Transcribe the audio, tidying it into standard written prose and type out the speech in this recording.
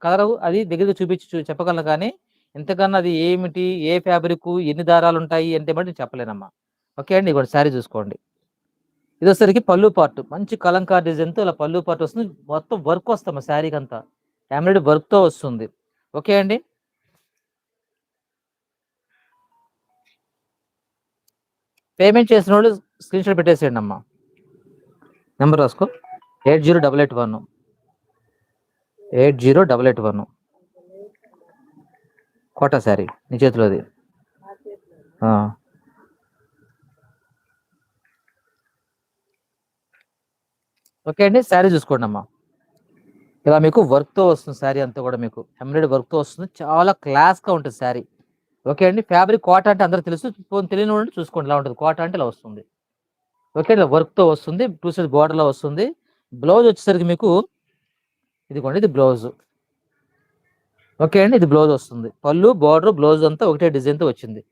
Colour అది దగ్గరికి చూపించి చెప్పగలను కానీ ఇంతకన్నా అది ఏమిటి, ఏ ఫ్యాబ్రిక్, ఎన్ని దారాలు ఉంటాయి అంటే బట్టి నేను చెప్పలేనమ్మా. ఓకే అండి, ఇదిగోండి శారీ చూసుకోండి. ఇదొసరికి పళ్ళు పార్ట్ మంచి కలంకార్ డిజైన్తో ఇలా పళ్ళు పార్ట్ వస్తుంది. మొత్తం వర్క్ వస్తామా శారీకి అంతా ఎంబ్రాయిడరీ వర్క్తో వస్తుంది. ఓకే అండి. పేమెంట్ చేసిన వాళ్ళు స్క్రీన్ షాట్ పెట్టేసేయండి అమ్మా. నెంబర్ రాసుకో 808881 808881 కోటా శారీ నీ చేతిలోది. ఓకే అండి, శారీ చూసుకోండి అమ్మా. ఇలా మీకు వర్క్తో వస్తుంది శారీ అంతా కూడా, మీకు ఎంబ్రాయిడరీ వర్క్తో వస్తుంది. చాలా క్లాస్గా ఉంటుంది శారీ. ఓకే అండి. ఫ్యాబ్రిక్ కోట అంటే అందరూ తెలుసు, తెలియని వాళ్ళు చూసుకోండి ఇలా ఉంటుంది. కోట అంటే ఇలా వస్తుంది. ఓకే, ఇలా వర్క్తో వస్తుంది. 2 సైడ్ బోర్డర్లో వస్తుంది. బ్లౌజ్ వచ్చేసరికి మీకు ఇదిగోండి, ఇది బ్లౌజ్. ఓకే అండి, ఇది బ్లౌజ్ వస్తుంది. పళ్ళు, బోర్డర్, బ్లౌజ్ అంతా ఒకటే డిజైన్తో వచ్చింది.